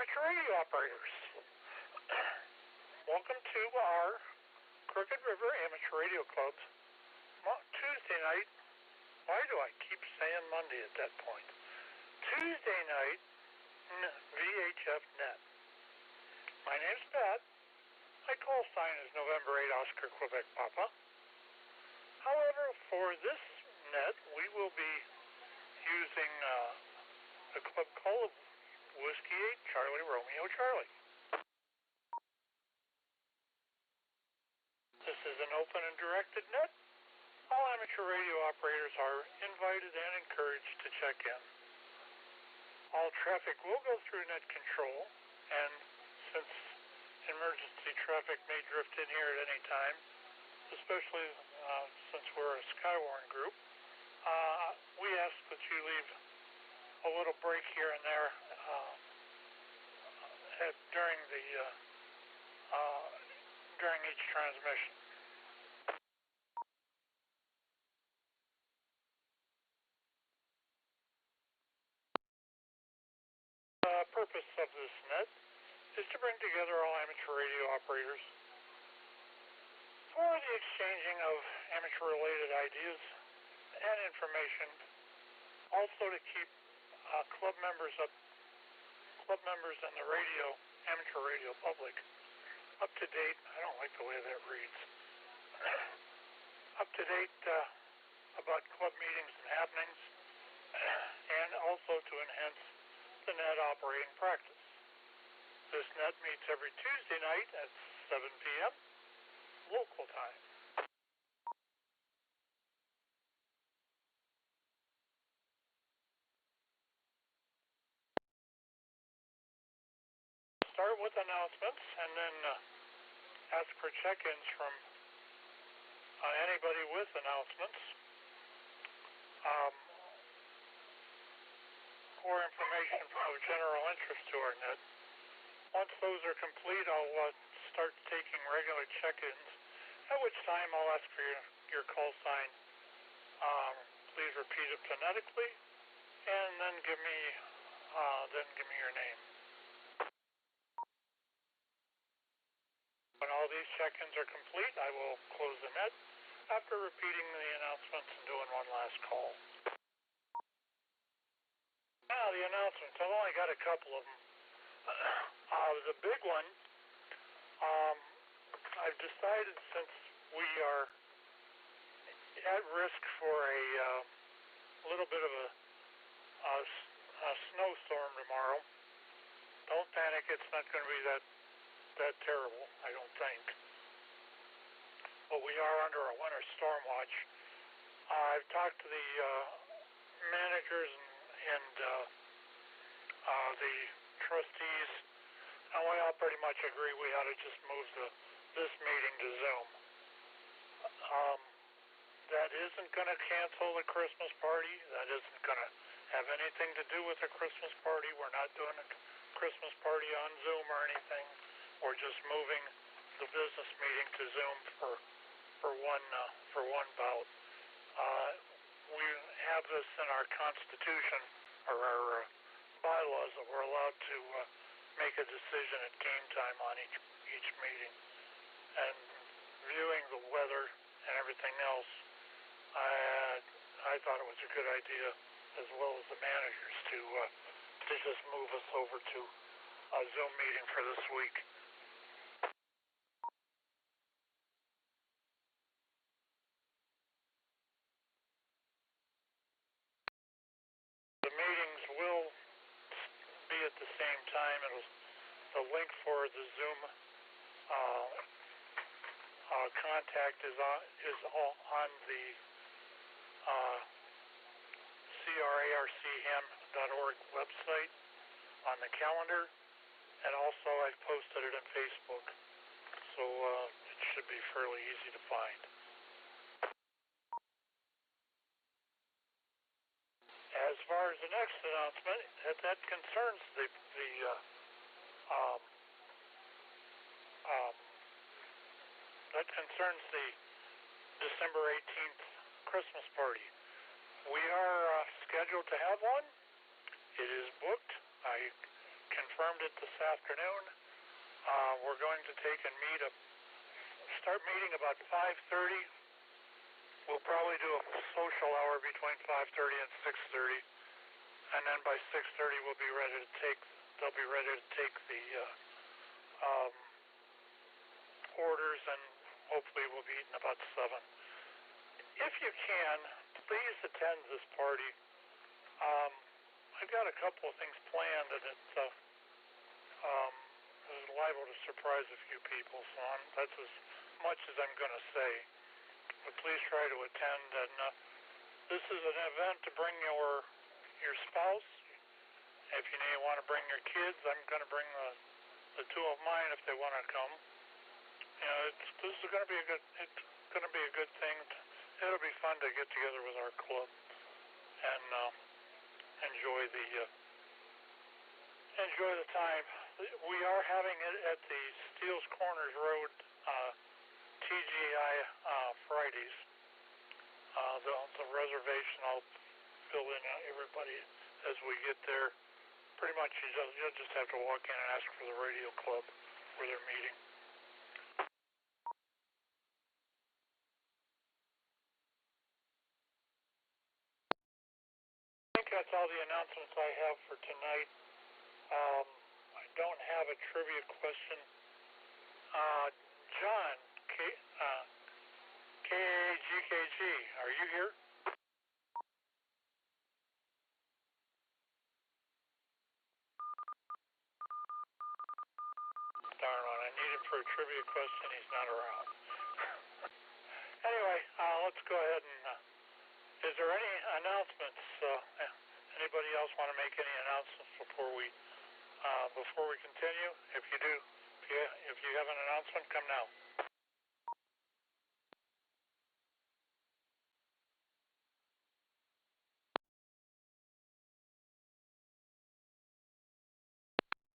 amateur radio operators. Welcome to our Crooked River Amateur Radio Club's Tuesday night. Why do I keep saying Monday at that point? Tuesday night VHF net. My name's Pat. My call sign is November 8 Oscar Quebec Papa. However, for this net, we will be using the club call of Whiskey 8 Charlie Romeo Charlie. This is an open and directed net. All amateur radio operators are invited and encouraged to check in. All traffic will go through net control, and since emergency traffic may drift in here at any time, especially since we're a Skywarn group, we ask that you leave a little break here and there during each transmission. The purpose of this net is to bring together all amateur radio operators for the exchanging of amateur-related ideas and information, also to keep club members and the amateur radio public up to date. I don't like the way that reads. Up to date about club meetings and happenings, and also to enhance the net operating practice. This net meets every Tuesday night at 7 p.m. local time. Start with announcements and then ask for check-ins from anybody with announcements or information of general interest to our net. Once those are complete, I'll start taking regular check-ins, at which time I'll ask for your call sign. Please repeat it phonetically, and then give me your name. When all these check-ins are complete, I will close the net after repeating the announcements and doing one last call. Now, the announcements. I've only got a couple of them. The big one, I've decided, since we are at risk for a little bit of a snowstorm tomorrow. Don't panic, it's not going to be that terrible, I don't think. But we are under a winter storm watch. I've talked to the managers and the trustees, and we all pretty much agree we ought to just move this meeting to Zoom. That isn't going to cancel the Christmas party. That isn't going to have anything to do with the Christmas party. We're not doing a Christmas party on Zoom or anything. We're just moving the business meeting to Zoom for one bout. We have this in our Constitution or our bylaws that we're allowed to make a decision at game time on each meeting. And viewing the weather and everything else, I thought it was a good idea, as well as the managers, to just move us over to a Zoom meeting for this week. The meetings will be at the same time. The link for the Zoom contact is on the crarcham.org website on the calendar, and also I've posted it on Facebook, so it should be fairly easy to find. As far as the next announcement, that concerns the December 18th Christmas party. We are scheduled to have one. It is booked. I confirmed it this afternoon. We're going to take and start meeting about 5:30. We'll probably do a social hour between 5:30 and 6:30, and then by 6:30 they'll be ready to take the orders, and hopefully we'll be eating about 7. If you can, please attend this party. I've got a couple of things planned, and it's liable to surprise a few people, so that's as much as I'm going to say. But please try to attend. And this is an event to bring your spouse. If you want to bring your kids, I'm going to bring the 2 of mine if they want to come. This is going to be a good thing. It'll be fun to get together with our club and enjoy the time. We are having it at the Steele's Corners Road TGI Fridays. The reservation, I'll fill in everybody as we get there. Pretty much you'll just have to walk in and ask for the radio club where they're meeting. I think that's all the announcements I have for tonight. I don't have a trivia question. John, KAGKG, are you here? Darn on, I need him for a trivia question. He's not around. Anyway, let's go ahead and. Is there any announcements? Anybody else want to make any announcements before we continue? If you do, if you have an announcement, come now.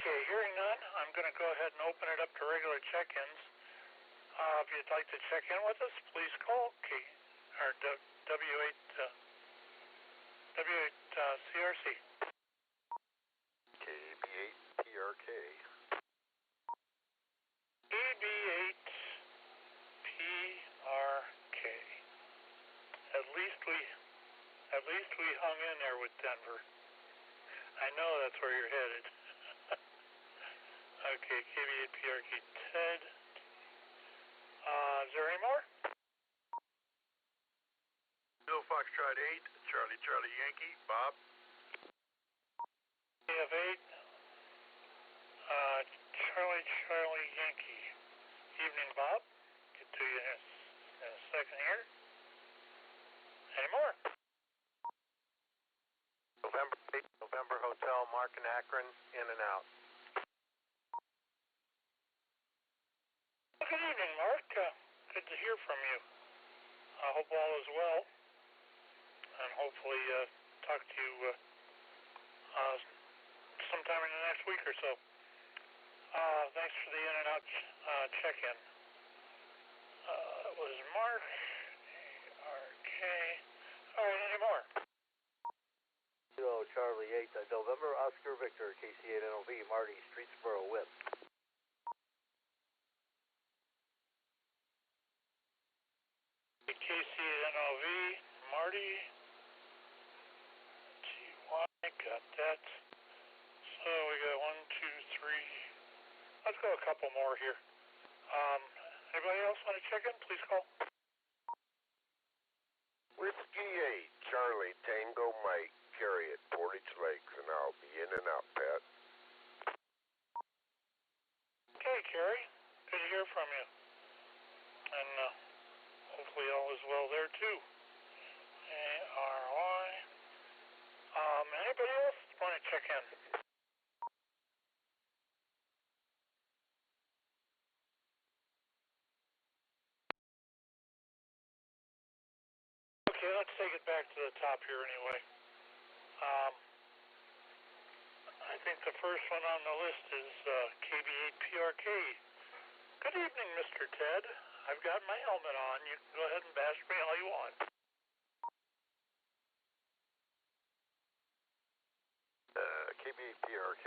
Okay, hearing none, I'm going to go ahead and open it up to regular check-ins. If you'd like to check in with us, please call W8CRC. KB8PRK. KB8PRK. At least we hung in there with Denver. I know that's where you're headed. Okay, KB8PRK. Ted. Is there any more? Bill Foxtrot 8, Charlie Yankee, Bob. We have 8. Charlie Yankee. Evening, Bob. Get to you in a second here. Any more? November Hotel, Mark and Akron, in and out. Good evening, Mark. Good to hear from you. I hope all is well, and hopefully talk to you sometime in the next week or so. Thanks for the in and out check-in. That was Mark, ARK. All right, any more? Kilo Charlie 8, November Oscar Victor, KC8NOV, Marty, Streetsboro, Whip. KC8NOV, Marty, TY, got that. So we got 1, 2, 3. Let's go a couple more here. Anybody else want to check in? Please call. Whiskey 8, Charlie, Tango Mike, carry it, Portage Lakes, and I'll be in and out, Pat. Okay, Carrie. Good to hear from you. And hopefully all is well there too. ARY. Anybody else want to check in? Okay, let's take it back to the top here anyway. I think the first one on the list is KB8PRK. Good evening, Mr. Ted. I've got my helmet on. You can go ahead and bash me all you want. KB8PRK,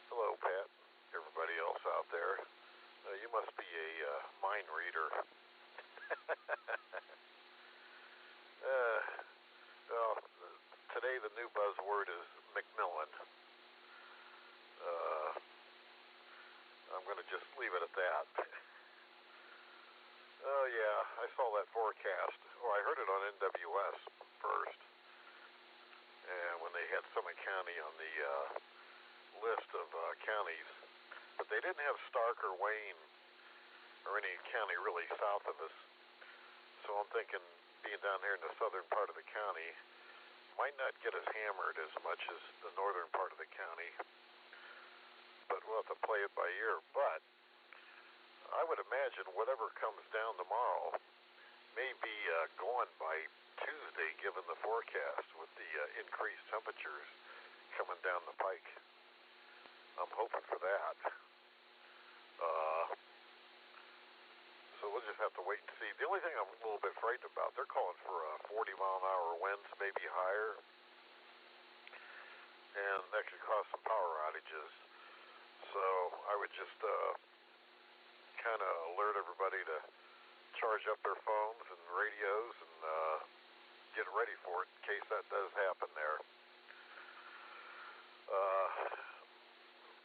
Hello, Pat. Everybody else out there. You must be a mind reader. Well, today the new buzzword is Macmillan. I'm going to just leave it at that. Oh, yeah, I saw that forecast. Oh, I heard it on NWS first. And when they had Summit County on the list of counties, but they didn't have Stark or Wayne or any county really south of us. So I'm thinking being down here in the southern part of the county might not get us hammered as much as the northern part of the county. But we'll have to play it by ear. But I would imagine whatever comes down tomorrow may be gone by Tuesday, given the forecast with the increased temperatures coming down the pike. I'm hoping for that. So we'll just have to wait and see. The only thing I'm a little bit frightened about, they're calling for 40-mile-an-hour winds, maybe higher, and that could cause some power outages. So I would just kind of alert everybody to charge up their phones and radios and get ready for it in case that does happen there.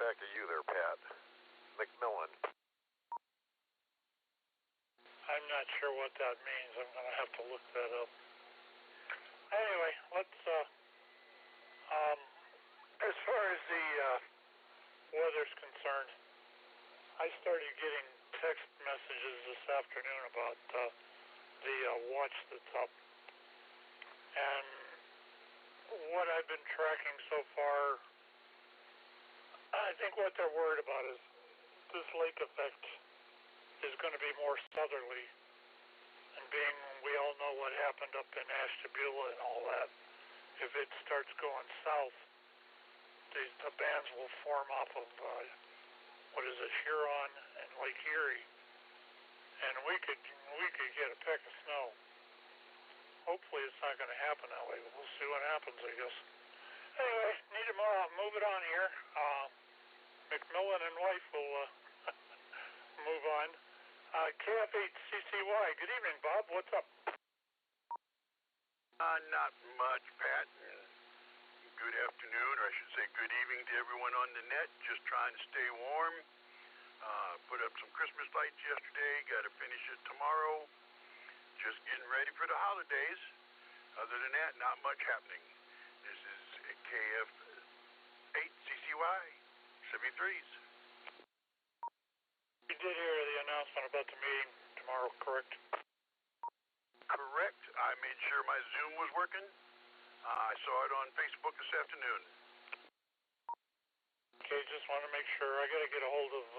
Back to you there, Pat. Macmillan. I'm not sure what that means. I'm going to have to look that up. Anyway, let's, as far as the weather's concerned, I started getting text messages this afternoon about the watch that's up. And what I've been tracking so far, I think what they're worried about is this lake effect is going to be more southerly, and being we all know what happened up in Ashtabula and all that, if it starts going south, the bands will form off of Huron and Lake Erie, and we could get a peck of snow. Hopefully it's not going to happen that way, but we'll see what happens, I guess. Anyway, need to move it on here. Macmillan and wife will move on. KF8CCY, good evening, Bob. What's up? Not much, Pat. Good afternoon, or I should say good evening to everyone on the net. Just trying to stay warm. Put up some Christmas lights yesterday. Got to finish it tomorrow. Just getting ready for the holidays. Other than that, not much happening. This is KF8CCY, 73s. You did hear the announcement about the meeting tomorrow, correct? Correct. I made sure my Zoom was working. I saw it on Facebook this afternoon. Okay, just want to make sure. I got to get a hold of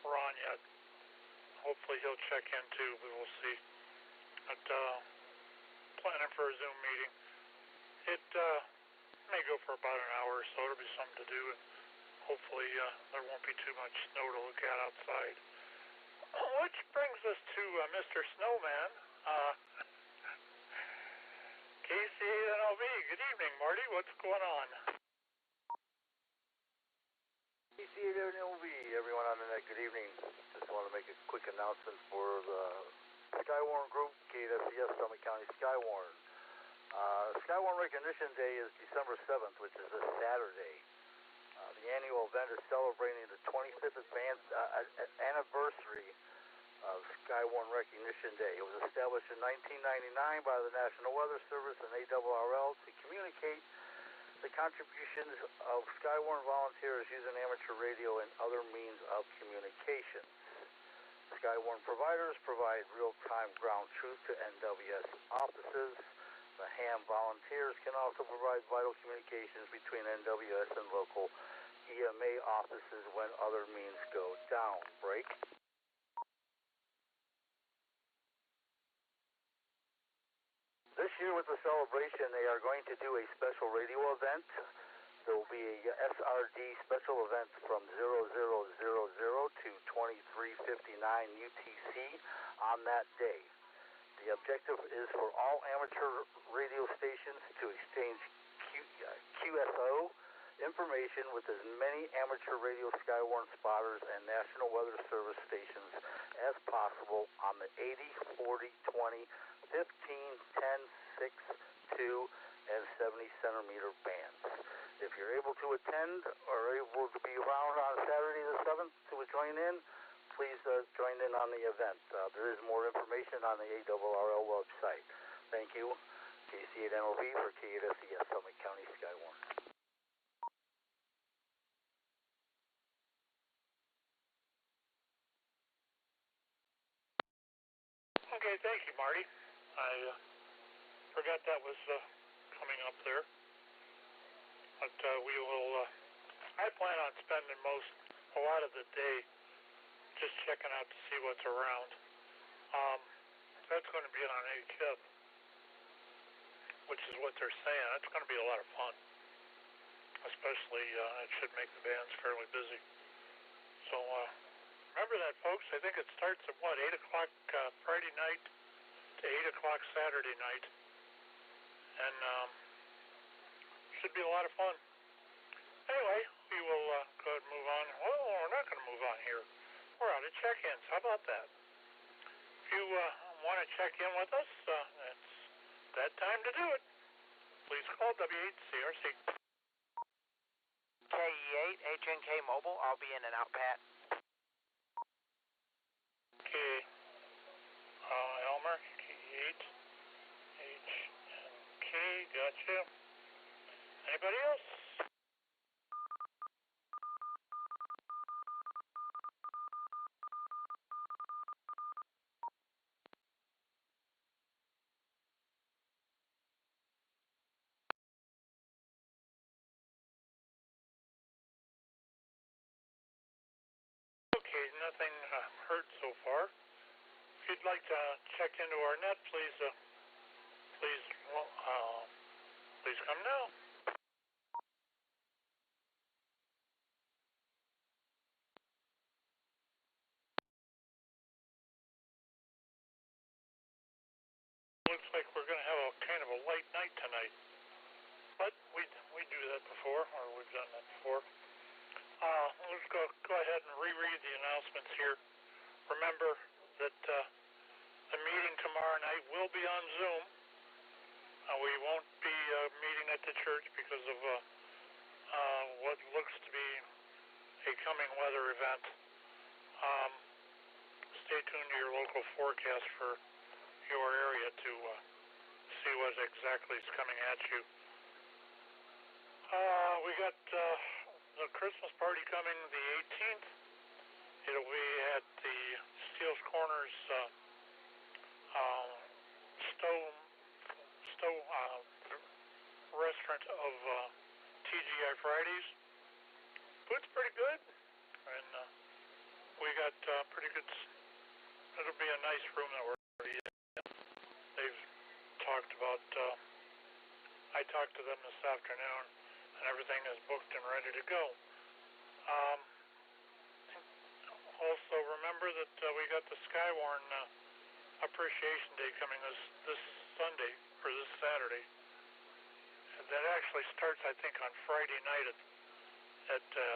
Ron yet. Hopefully he'll check in too, but we'll see. But planning for a Zoom meeting. It may go for about an hour or so. It'll be something to do, and hopefully there won't be too much snow to look at outside. Which brings us to Mr. Snowman. KC8NLV, good evening, Marty. What's going on? KC8NLV, everyone on the net, good evening. Just want to make a quick announcement for the Skywarn Group, KWS Summit County Skywarn. Skywarn Recognition Day is December 7th, which is this Saturday. The annual event is celebrating the 25th anniversary of Skywarn Recognition Day. It was established in 1999 by the National Weather Service and ARRL to communicate the contributions of Skywarn volunteers using amateur radio and other means of communication. Skywarn providers provide real-time ground truth to NWS offices. The ham volunteers can also provide vital communications between NWS and local EMA offices when other means go down. Break. This year with the celebration, they are going to do a special radio event. There will be a SRD special event from 0000 to 2359 UTC on that day. The objective is for all amateur radio stations to exchange QSO information with as many amateur radio Skywarn spotters and National Weather Service stations as possible on the 80, 40, 20, 15, 10, 6, 2, and 70 centimeter bands. If you're able to attend or able to be around on Saturday the 7th to join in, please join in on the event. There is more information on the ARRL website. Thank you. KC8NOV for K8SES Summit County Skywarn. Okay, thank you, Marty. I forgot that was coming up there. But we will, I plan on spending a lot of the day just checking out to see what's around. That's going to be on HF, which is what they're saying. That's going to be a lot of fun. Especially, it should make the bands fairly busy. So, remember that, folks. I think it starts at, 8 o'clock Friday night to 8 o'clock Saturday night. And, should be a lot of fun. Anyway, we will go ahead and move on. Well, we're not going to move on here. We're out of check-ins. How about that? If you want to check in with us, it's that time to do it. Please call W8CRC. KE8, HNK Mobile, I'll be in and out, Pat. Okay. Elmer, KE8, HNK, gotcha. Anybody else? Okay, nothing heard so far. If you'd like to check into our net, please come now. Looks like we're going to have a kind of a light night tonight, but we do that before, or we've done that before. Let's go ahead and reread the announcements here. Remember that the meeting tomorrow night will be on Zoom. We won't be meeting at the church because of what looks to be a coming weather event. Stay tuned to your local forecast for your area to see what exactly is coming at you. We got the Christmas party coming the 18th. It'll be at the Steele's Corners restaurant of TGI Fridays. Food's pretty good, and we got pretty good. It'll be a nice room that we're already in. They've talked about. I talked to them this afternoon, and everything is booked and ready to go. Also, remember that we got the Skywarn Appreciation Day coming this Sunday, or this Saturday. And that actually starts, I think, on Friday night at 0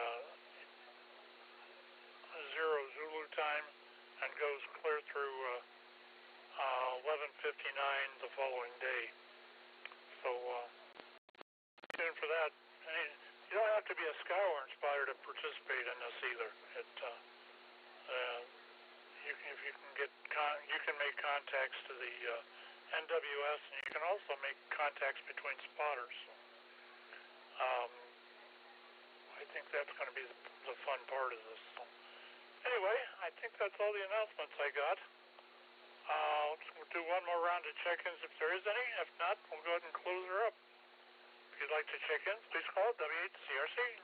Zulu time and goes clear through 11:59 the following day. So, stay tuned for that. And you don't have to be a Skywarn spotter to participate in this either. You can make contacts to the NWS, and you can also make contacts between spotters. I think that's going to be the fun part of this. So, anyway, I think that's all the announcements I got. Let's do one more round of check-ins if there is any. If not, we'll go ahead and close her up. If you'd like to check in, please call W8CRC.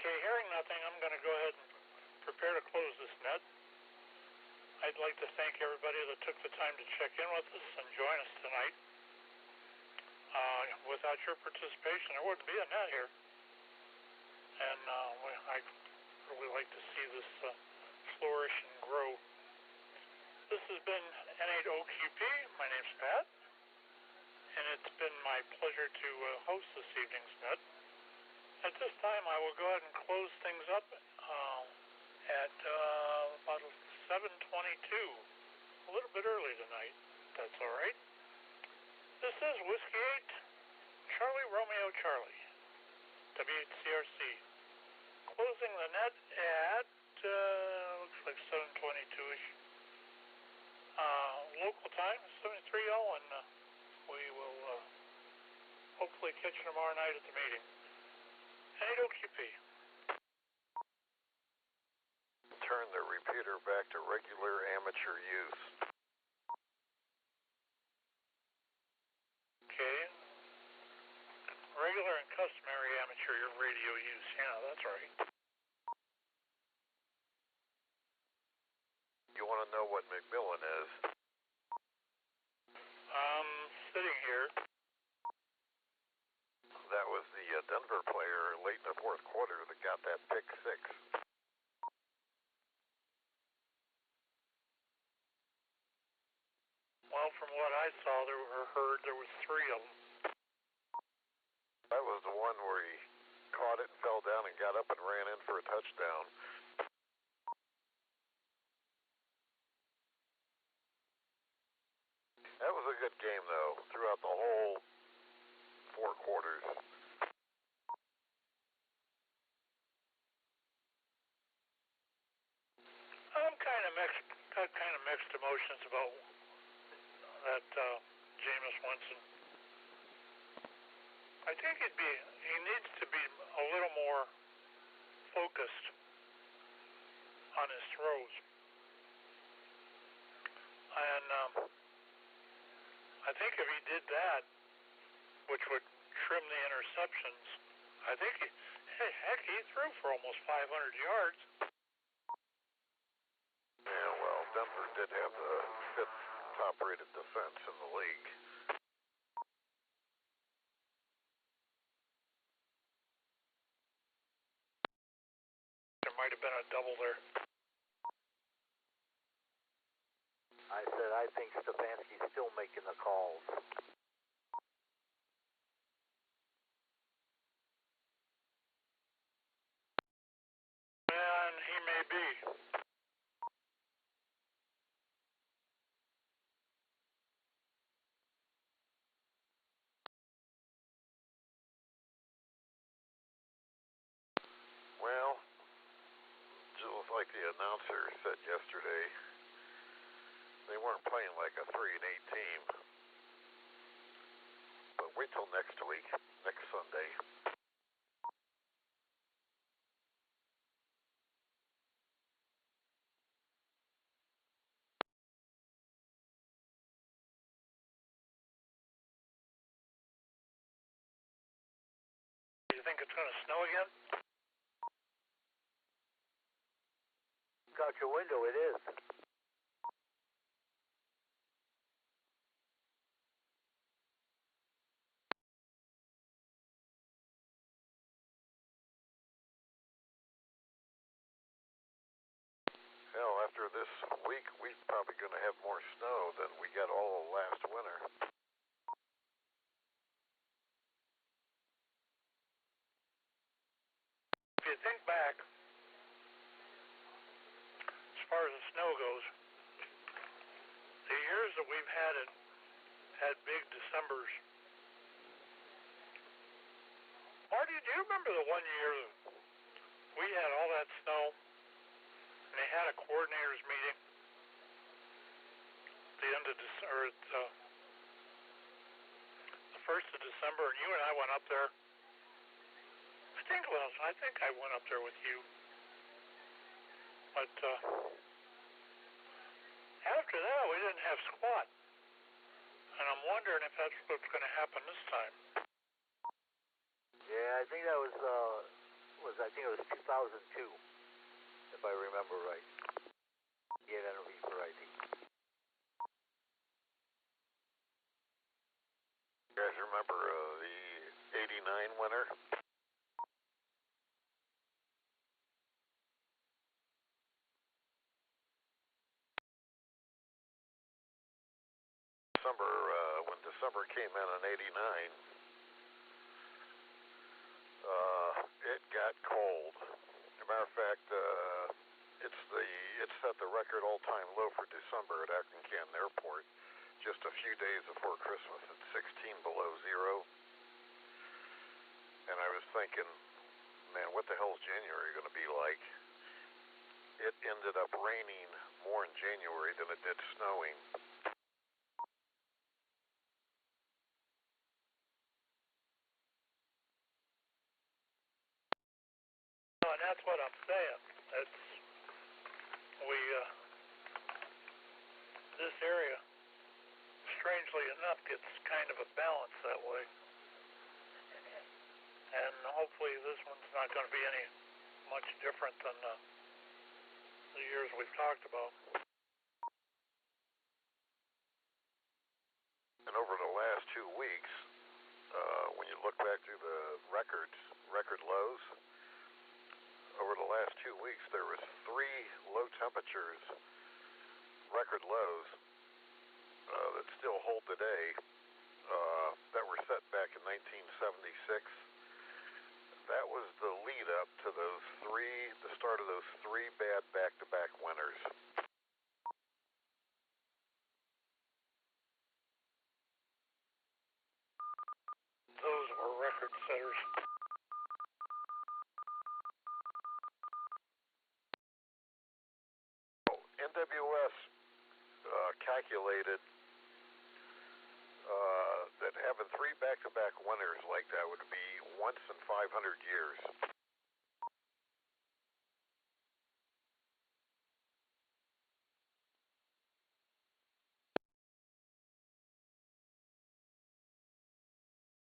Okay, hearing nothing, I'm going to go ahead and prepare to close this net. I'd like to thank everybody that took the time to check in with us and join us tonight. Without your participation, there wouldn't be a net here. and I really like to see this flourish and grow. This has been N8OQP. My name's Pat, and it's been my pleasure to host this evening's net. At this time, I will go ahead and close things up at about 7:22, a little bit early tonight. That's all right. This is Whiskey 8, Charlie Romeo Charlie, W8CRC. Closing the net at, looks like 7:22-ish. Local time, 73:00, and we will hopefully catch you tomorrow night at the meeting. N8OQP. Turn the repeater back to regular amateur use. Okay. Regular and customary amateur radio use. Yeah, that's right. You want to know what McMillan is? Sitting here. That was the Denver player late in the fourth quarter that got that pick six. Well, from what I saw, there was three of them. That was the one where he caught it and fell down and got up and ran in for a touchdown. That was a good game, though, throughout the whole four quarters. I'm got kind of mixed emotions about that Jameis Winston. I think he needs to be a little more focused on his throws. And I think if he did that, which would trim the interceptions, I think he threw for almost 500 yards. Yeah, well, Denver did have the fifth top-rated defense in the league. There might have been a double there. I said I think Stefanski's still making the calls. And he may be. Well, just like the announcer said yesterday, they weren't playing like a 3-8 team. But wait till next week, next Sunday. Do you think it's going to snow again? Out your window, it is. Hell, after this week, we're probably going to have more snow than we got all last winter. If you think back, as far as the snow goes, the years that we've had big Decembers. Marty, do you remember the one year we had all that snow and they had a coordinators meeting at the end of December, the 1st of December, and you and I went up there? I think I went up there with you. But after that, we didn't have squat. And I'm wondering if that's what's going to happen this time. Yeah, I think that was 2002, if I remember right. Yeah, that'll be for ID. You guys remember the '89 winter? December, when December came in 89, it got cold. As a matter of fact, it set the record all-time low for December at Akron Canton Airport just a few days before Christmas at 16 below zero. And I was thinking, man, what the hell is January going to be like? It ended up raining more in January than it did snowing. And that's what I'm saying. This area, strangely enough, gets kind of a balance that way. And hopefully this one's not going to be any much different than the years we've talked about. And over the last 2 weeks, when you look back through the record lows, over the last 2 weeks there was 3 low temperatures, record lows, that still hold today, that were set back in 1976. That was the lead up to the start of those 3 bad back-to-back winters. Those were record setters. NWS calculated that having 3 back-to-back winters like that would be once in 500 years.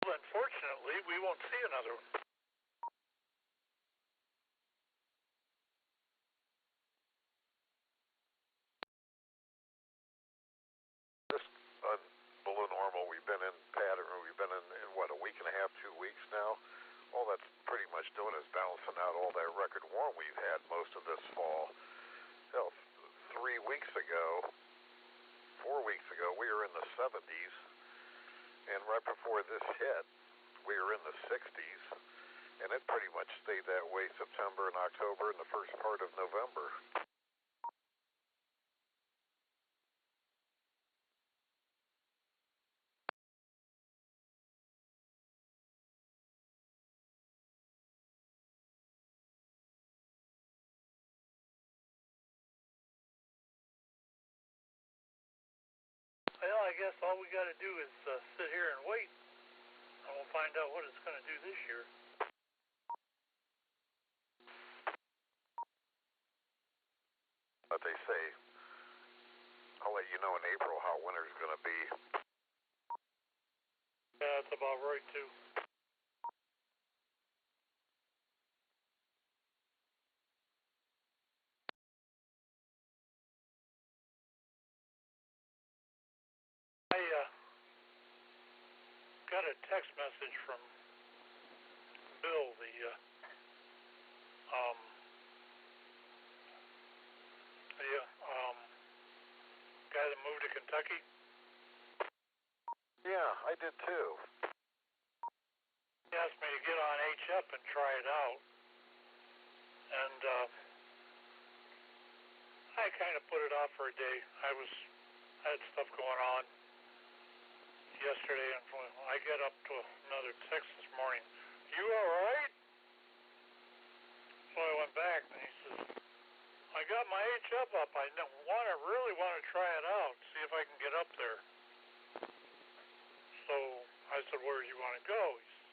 Well, unfortunately, we won't see another one. Below normal, we've been in pattern, we've been in what, a week and a half, 2 weeks now. All that's pretty much doing is balancing out all that record warm we've had most of this fall. Hell, 3 weeks ago, 4 weeks ago, we were in the 70s, and right before this hit, we were in the 60s, and it pretty much stayed that way September and October and the first part of November. Well, I guess all we got to do is sit here and wait, and we'll find out what it's going to do this year. But they say, I'll let you know in April how winter's going to be. Yeah, that's about right, too. I got a text message from Bill, the guy that moved to Kentucky. Yeah, I did too. He asked me to get on HF and try it out, and I kind of put it off for a day. I had stuff going on yesterday, and I get up to another text this morning. You all right? So I went back, and he says, I got my HF up. I really want to try it out, see if I can get up there. So I said, where do you want to go? He says,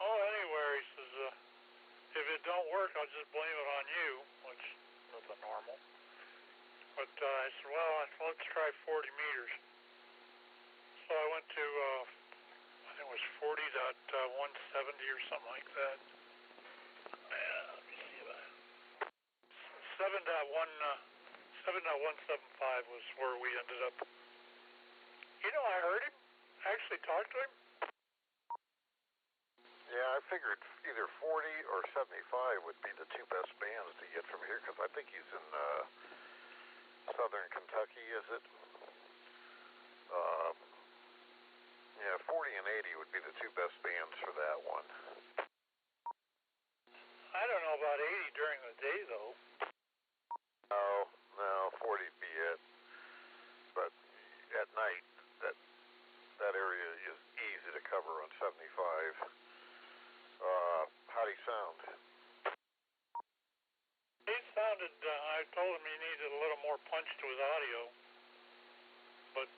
oh, anywhere. He says, if it don't work, I'll just blame it on you, which isn't normal. But I said, well, let's try 40 meters. So I went to, I think it was 40.170 or something like that. Let me see that. 7.175 was where we ended up. You know, I heard him. I actually talked to him. Yeah, I figured either 40 or 75 would be the 2 best bands to get from here, because I think he's in southern Kentucky, is it? would be the two best bands for that one. I don't know about 80 during the day, though. No, 40'd be it. But at night, that area is easy to cover on 75. How'd he sound? He sounded, I told him he needed a little more punch to his audio. But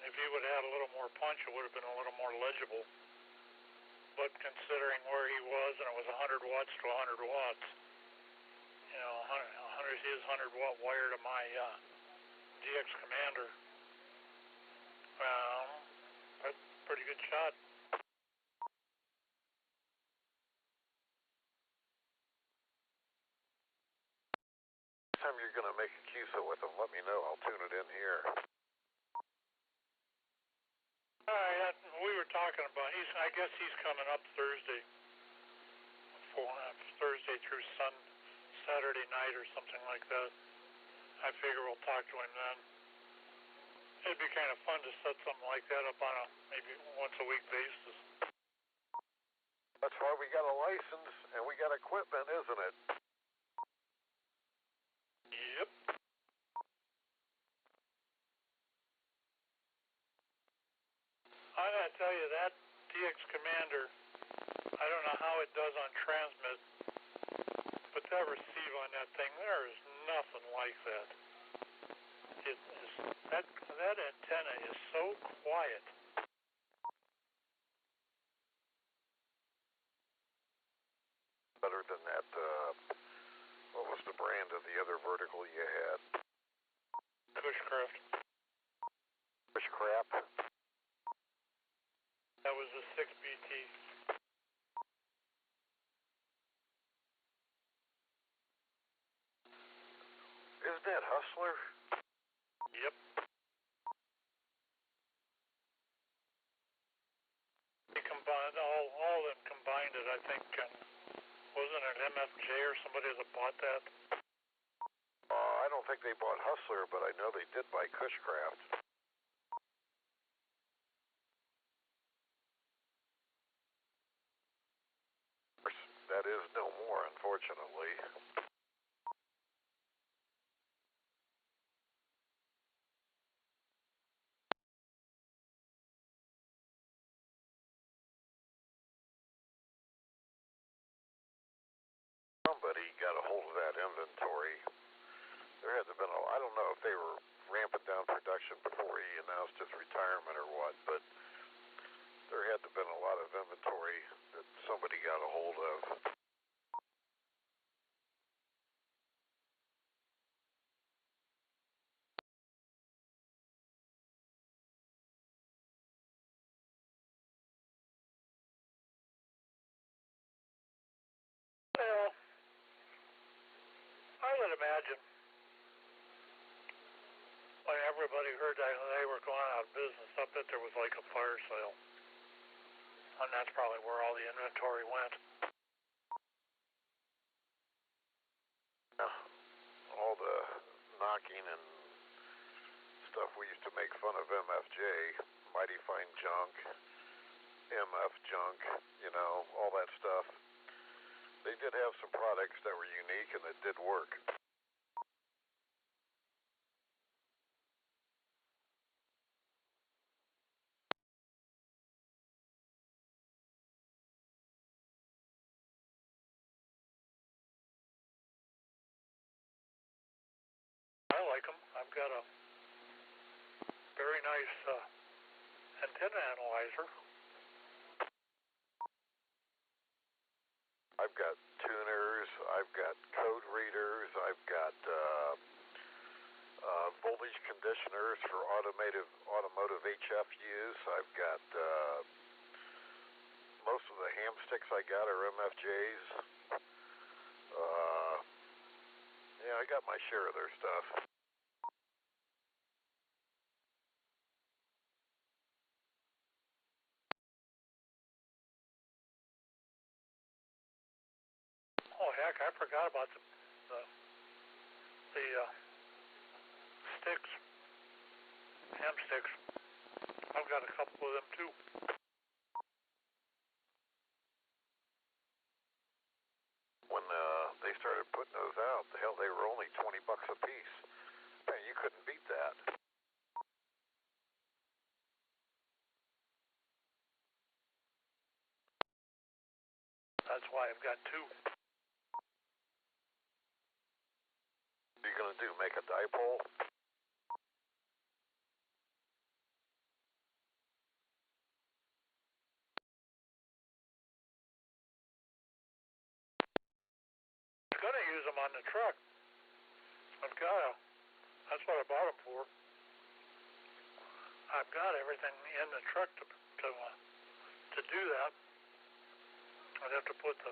if he would have had a little more punch, it would have been a little more legible. But considering where he was, and it was 100 watts to 100 watts, you know, his 100 watt wire to my DX Commander, that's a pretty good shot. Next time you're going to make a QSO with him, let me know. I'll tune it in here. All right, we were talking about, I guess he's coming up Thursday. Thursday through Saturday night or something like that. I figure we'll talk to him then. It'd be kind of fun to set something like that up on a maybe once a week basis. That's why we got a license and we got equipment, isn't it? Yep. I gotta tell you, that DX Commander, I don't know how it does on transmit, but that receive on that thing, there is nothing like that. That antenna is so quiet. Better than that, what was the brand of the other vertical you had? Cushcraft. Bushcraft? That was a 6BT. Isn't that Hustler? Yep. They combined, all of them combined it, I think. Wasn't it MFJ or somebody that bought that? I don't think they bought Hustler, but I know they did buy Cushcraft. That is no more, unfortunately. Somebody got a hold of that inventory. There had to have been I don't know if they were ramping down production before he announced his retirement or what, but there had to have been a lot of inventory that somebody got a hold of. Well, I would imagine when everybody heard that they were going out of business, I bet there was like a fire sale. And that's probably where all the inventory went. All the knocking and stuff we used to make fun of MFJ, mighty fine junk, MF junk, you know, all that stuff. They did have some products that were unique and that did work. I like them. I've got a very nice antenna analyzer. I've got tuners, I've got code readers, I've got voltage conditioners for automotive HF use. I've got most of the ham sticks I got are MFJs. Yeah, I got my share of their stuff. Oh heck, I forgot about the sticks, ham sticks. I've got a couple of them too. That's why I've got two. What are you going to do, make a dipole? I'm going to use them on the truck. That's what I bought them for. I've got everything in the truck to do that. I'd have to put the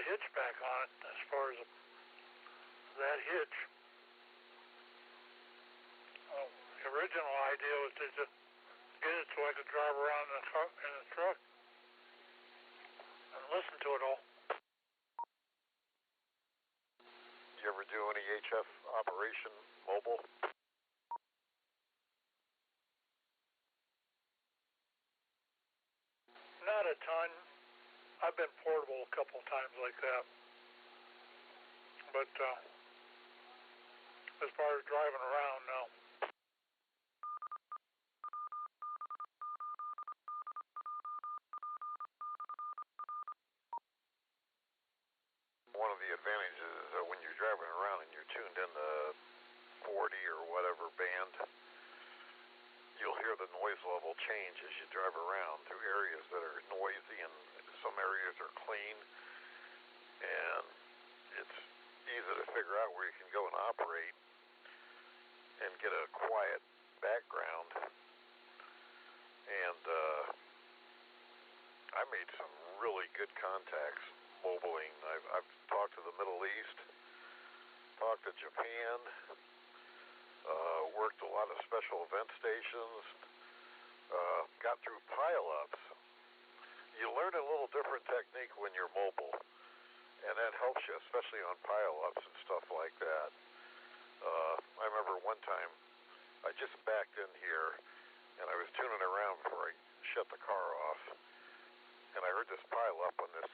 hitch back on it as far as that hitch. Well, the original idea was to just get it so I could drive around in the truck and listen to it all. You ever do any HF operation mobile? Not a ton. I've been portable a couple times like that. But as far as driving around, no. One of the advantages is that when you're driving around and you're tuned in to 40 or whatever band, you'll hear the noise level change as you drive around through areas that are noisy and some areas are clean. And it's easy to figure out where you can go and operate and get a quiet background. And I made some really good contacts mobiling. I've talked to the Middle East, talked to Japan, worked a lot of special event stations, got through pile-ups. You learn a little different technique when you're mobile, and that helps you, especially on pile-ups and stuff like that. I remember one time I just backed in here, and I was tuning around before I shut the car off, and I heard this pile-up on this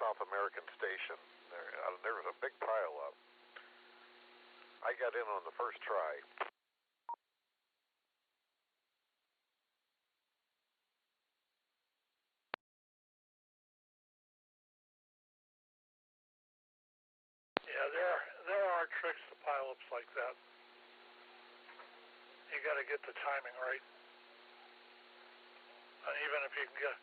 South American station. There was a big pile-up. I got in on the first try. Yeah, there are tricks to pile-ups like that. You got to get the timing right. And even if you can get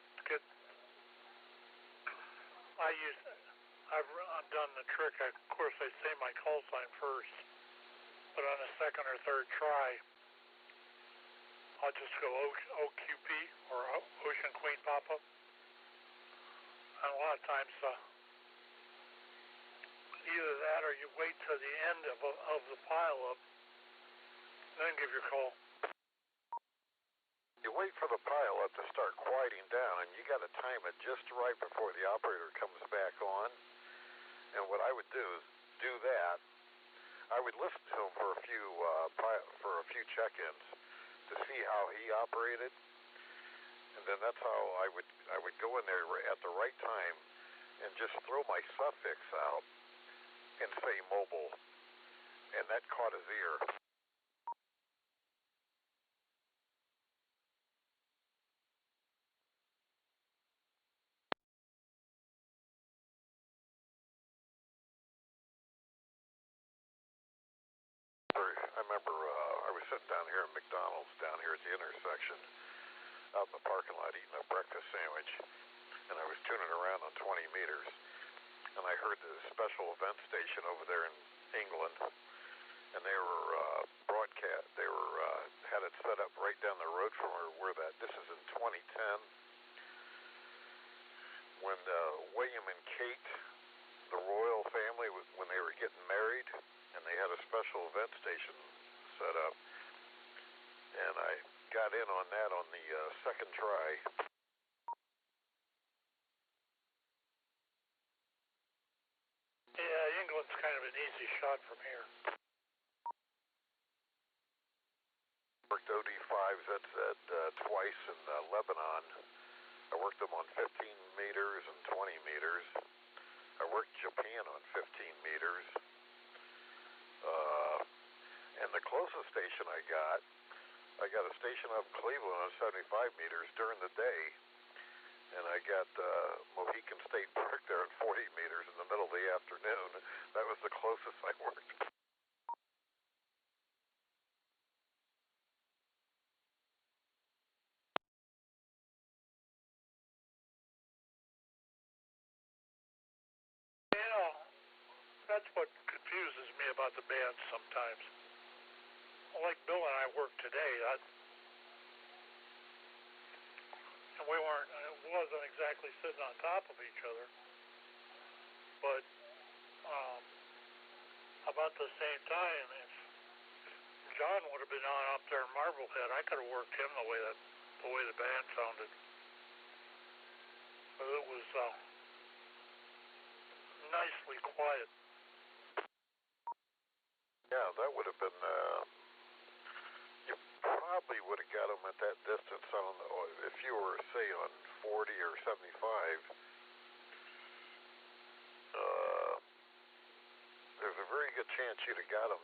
I've done the trick. Of course, they say my call sign first, but on the second or third try, I'll just go OQP or Ocean Queen Papa. And a lot of times, either that or you wait till the end of the pile-up, then give your call. You wait for the pile-up to start quieting down, and you got to time it just right before the operator comes back on. And what I would do is do that. I would listen to him for a few check-ins to see how he operated, and then that's how I would go in there at the right time and just throw my suffix out and say mobile, and that caught his ear. I remember I was sitting down here at McDonald's, down here at the intersection, out in the parking lot, eating a breakfast sandwich, and I was tuning around on 20 meters, and I heard the special event station over there in England, and they were had it set up right down the road from where this is in 2010, when William and Kate, the royal family, when they were getting married, and they had a special event station set up, and I got in on that on the second try. Yeah, England's kind of an easy shot from here. Worked OD5ZZ twice in Lebanon. I worked them on 15 meters and 20 meters. I worked Japan on 15 meters. And the closest station I got a station up in Cleveland on 75 meters during the day, and I got Mohican State Park there at 40 meters in the middle of the afternoon. That was the closest I worked. You know, that's what confuses me about the band sometimes. Like Bill and I worked today, and we weren't, it wasn't exactly sitting on top of each other, but about the same time, if John would have been on up there in Marblehead, I could have worked him the way the band sounded. But it was nicely quiet. Yeah, that would have been, you probably would have got them at that distance on, if you were, say, on 40 or 75, there's a very good chance you'd have got them,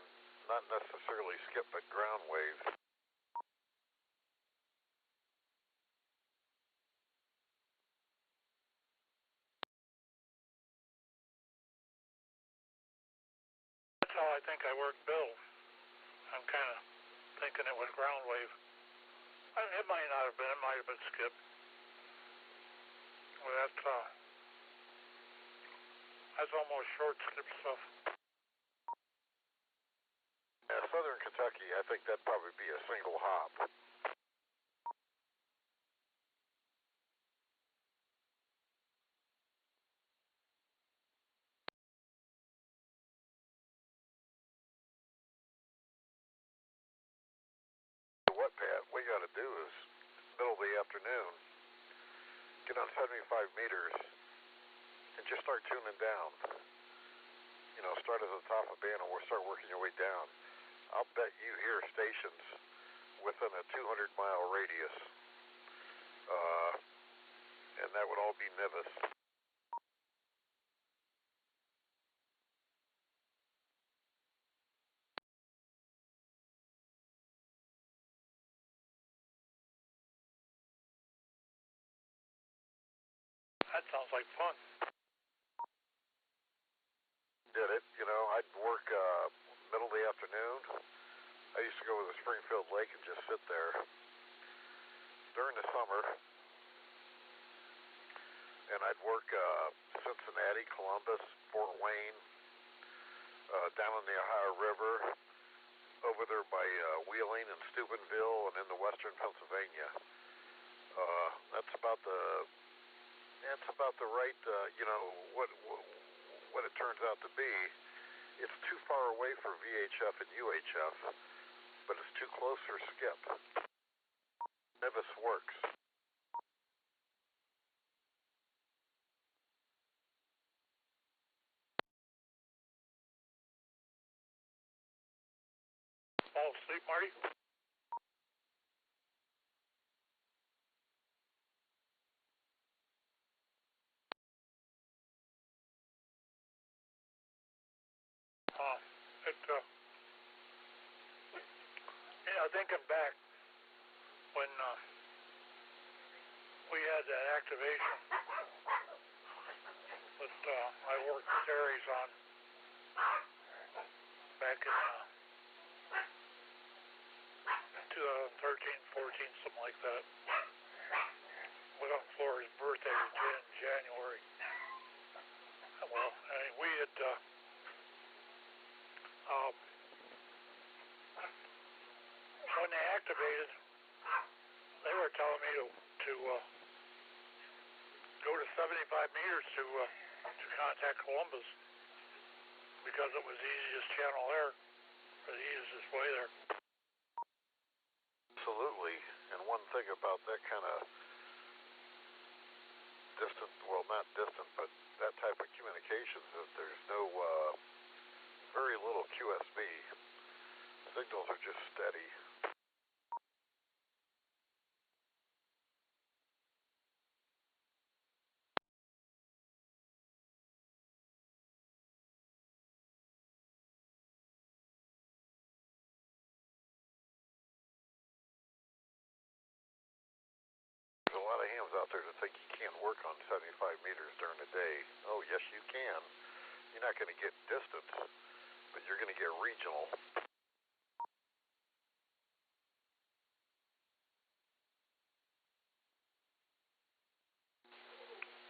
not necessarily skip at ground waves. That's how I think I worked Bill. I'm kind of thinking it was ground wave. It might not have been. It might have been skip. Well, that's almost short skip stuff. Yeah, Southern Kentucky, I think that'd probably be a single hop. What, Pat, we got to do is, middle of the afternoon, get on 75 meters and just start tuning down. You know, start at the top of band and we'll start working your way down. I'll bet you hear stations within a 200-mile radius, and that would all be Nivis. That sounds like fun. Did it, you know, I'd work middle of the afternoon. I used to go to the Springfield Lake and just sit there during the summer, and I'd work Cincinnati, Columbus, Fort Wayne, down in the Ohio River, over there by Wheeling and Steubenville, and into western Pennsylvania. That's about the right, you know, what it turns out to be. It's too far away for VHF and UHF, but it's too close for skip. Nivis works. Fall asleep, Marty? Thinking back when we had that activation that I worked with Terry's on back in 2013, 14, something like that. We went for his birthday in January. Well, we had when they activated, they were telling me to go to 75 meters to contact Columbus because it was the easiest channel there, or the easiest way there. Absolutely, and one thing about that kind of distant, well, not distant, but that type of communications is there's no, very little QSB. Signals are just steady. There's a lot of hams out there that think you can't work on 75 meters during the day. Oh, yes, you can. You're not going to get distance, but you're going to get regional.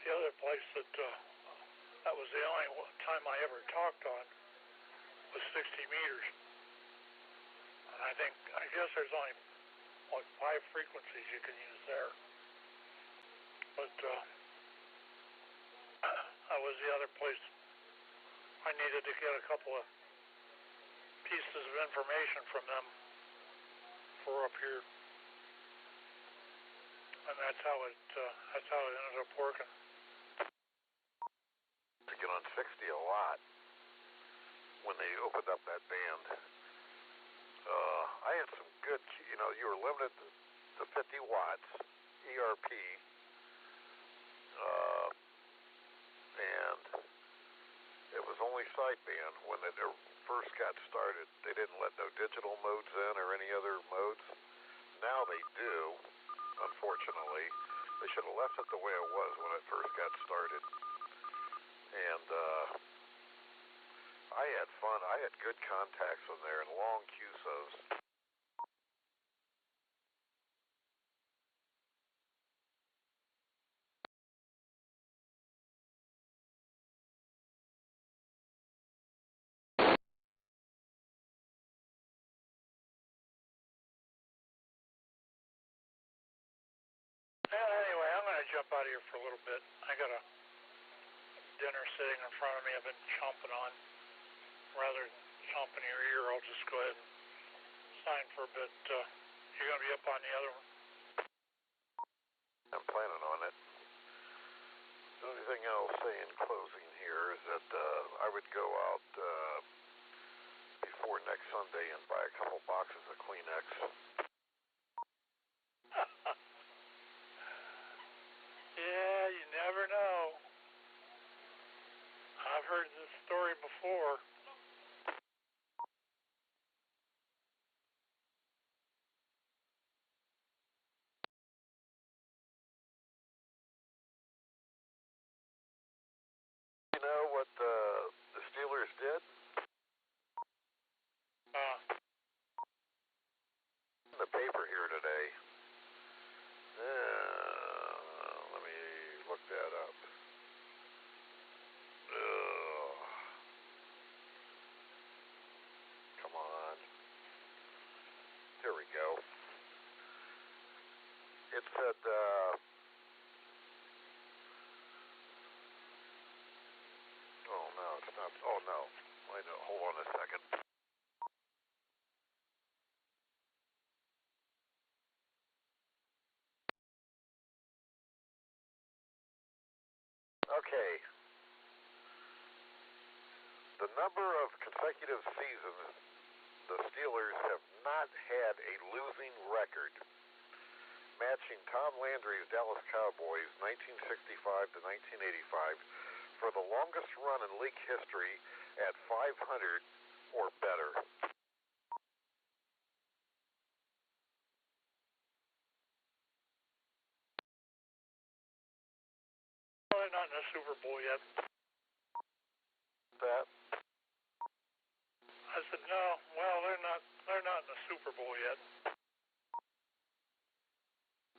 The other place that was the only time I ever talked on was 60 meters. And I guess there's only like 5 frequencies you can use there. But that was the other place I needed to get a couple of pieces of information from them for up here. And that's how it ended up working. To get on 60 a lot when they opened up that band. I had some good, you were limited to 50 watts, ERP, and it was only sideband when it first got started. They didn't let no digital modes in or any other modes. Now they do, unfortunately. They should have left it the way it was when it first got started. And I had fun. I had good contacts in there and long QSOs. Well, anyway, I'm going to jump out of here for a little bit. I got a dinner sitting in front of me I've been chomping on. Rather than chomping your ear, I'll just go ahead and sign for a bit. You're going to be up on the other one? I'm planning on it. The only thing I'll say in closing here is that I would go out before next Sunday and buy a couple boxes of Kleenex. Yeah, you never know. I've heard this story before. You know what the Steelers did? In the paper here today. Let me look that up. Come on. Here we go. It said, oh no, it's not, oh no. Wait, no, hold on a second. Okay. The number of consecutive seasons the Steelers have not had a losing record, matching Tom Landry's Dallas Cowboys 1965 to 1985 for the longest run in league history at 500 or better. Well, they're not in the Super Bowl yet. That? I said, no, well, they're not in the Super Bowl yet.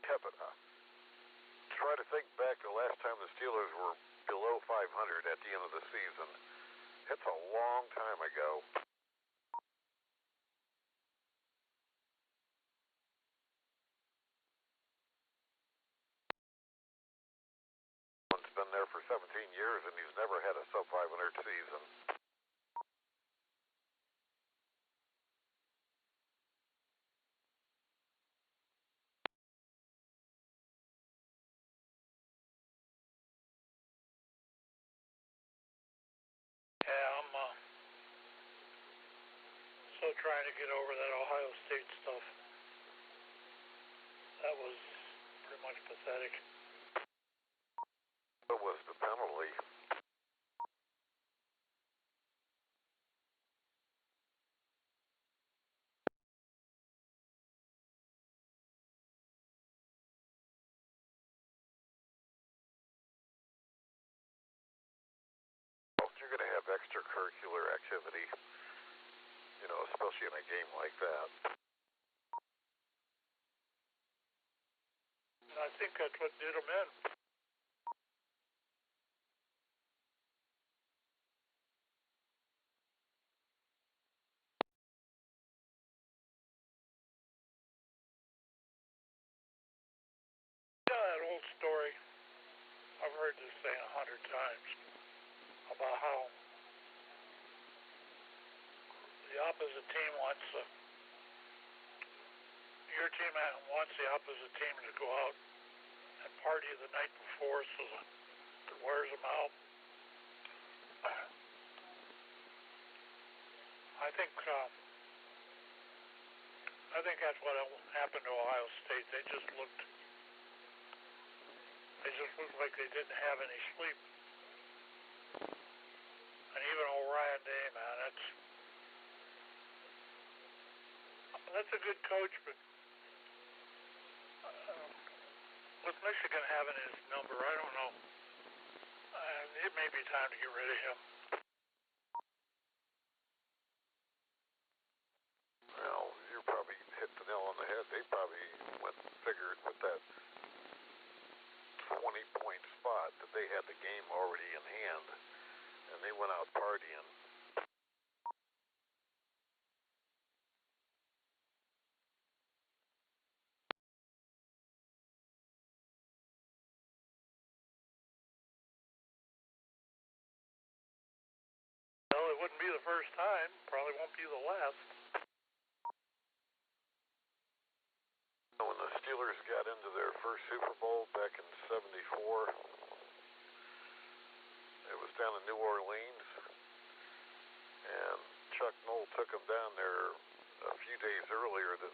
Yeah, but try to think back to the last time the Steelers were below 500 at the end of the season. It's a long time ago. He's been there for 17 years and he's never had a sub 500 season. Yeah, I'm still trying to get over that Ohio State stuff. That was pretty much pathetic. What was the penalty? extracurricular activity, you know, especially in a game like that. And I think that's what did them in. Yeah, that old story. I've heard this thing 100 times about how the opposite team wants your team wants the opposite team to go out and party the night before so that it wears them out. I think that's what happened to Ohio State. They just looked like they didn't have any sleep. And even Ryan Day, man, that's a good coach, but with Michigan having his number, I don't know. It may be time to get rid of him. Well, you probably hit the nail on the head. They probably went and figured with that 20-point spot that they had the game already in hand, and they went out partying. Well, it wouldn't be the first time. Probably won't be the last. When the Steelers got into their first Super Bowl back in '74, it was down in New Orleans, and Chuck Noll took them down there a few days earlier than,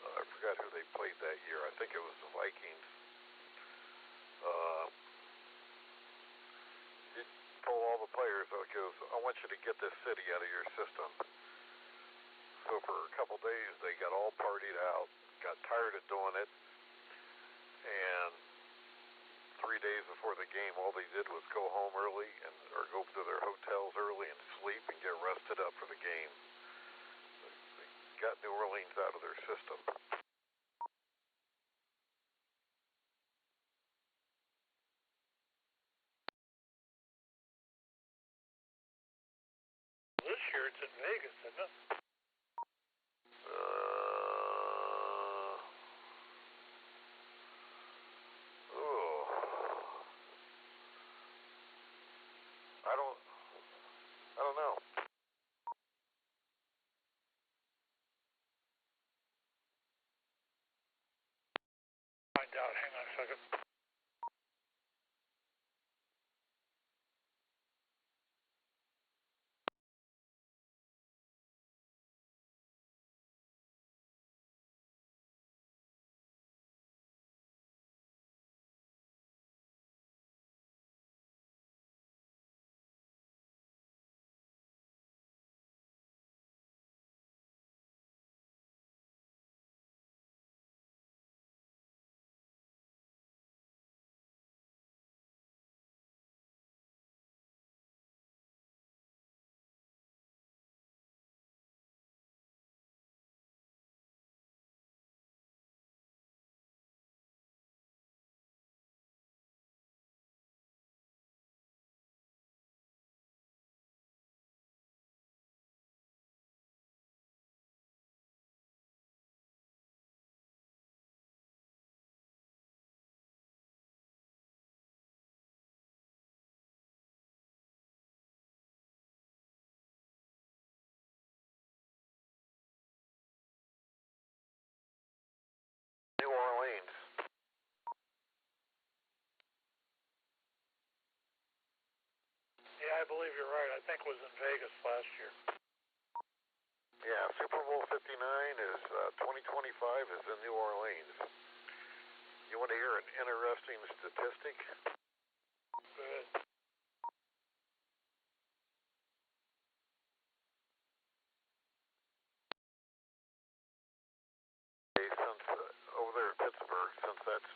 I forgot who they played that year. I think it was the Vikings. He told all the players, he goes, I want you to get this city out of your system. So for a couple days, they got all partied out, got tired of doing it, and 3 days before the game, all they did was go home early or go to their hotels early and sleep and get rested up for the game. They got New Orleans out of their system. This year it's in Vegas, isn't it? I don't know. Find out. Hang on a second. New Orleans. Yeah, I believe you're right. I think it was in Vegas last year. Yeah, Super Bowl 59 is 2025 is in New Orleans. You want to hear an interesting statistic? Good. Since over there in Pittsburgh, since that's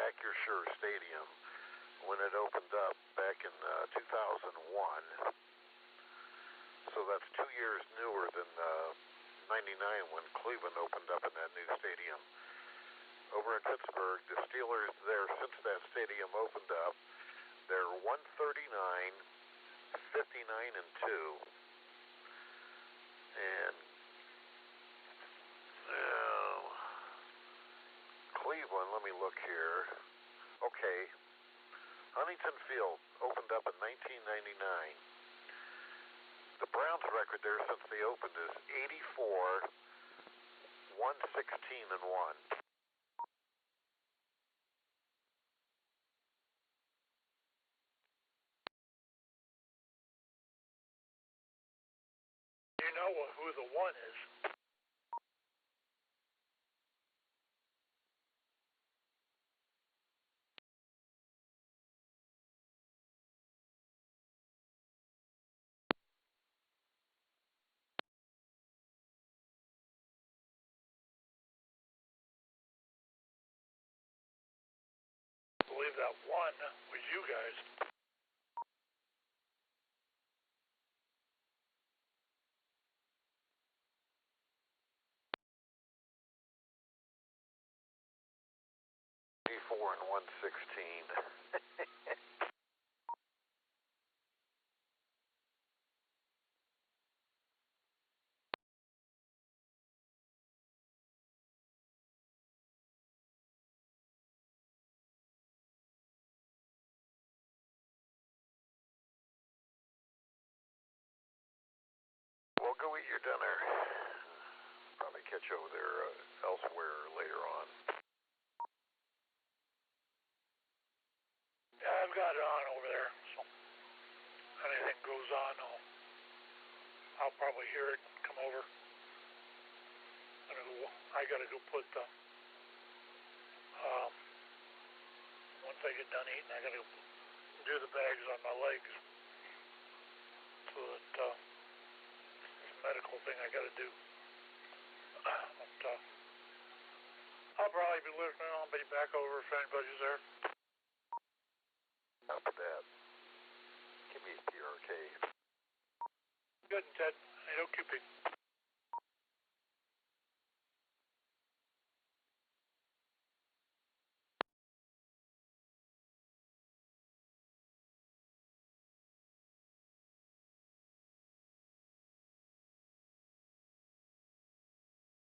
Acrisure Stadium, when it opened up back in 2001, So that's 2 years newer than 99 when Cleveland opened up in that new stadium. Over in Pittsburgh, the Steelers there, since that stadium opened up, they're 139, 59 and 2. And Cleveland, let me look here. Okay, Huntington Field opened up in 1999. The Browns' record there since they opened is 84, 116 and 1. You know who the one is. I believe that one was you guys. And 116. Well, go eat your dinner. Probably catch you over there elsewhere later on. Yeah, I've got it on over there, so anything goes on, I'll probably hear it and come over. I gotta go put the, once I get done eating, I gotta go do the bags on my legs. So that, this medical thing I gotta do. But, I'll probably be listening. I'll be back over if anybody's there. After that, give me a PRK. Good, Ted. I don't keep it.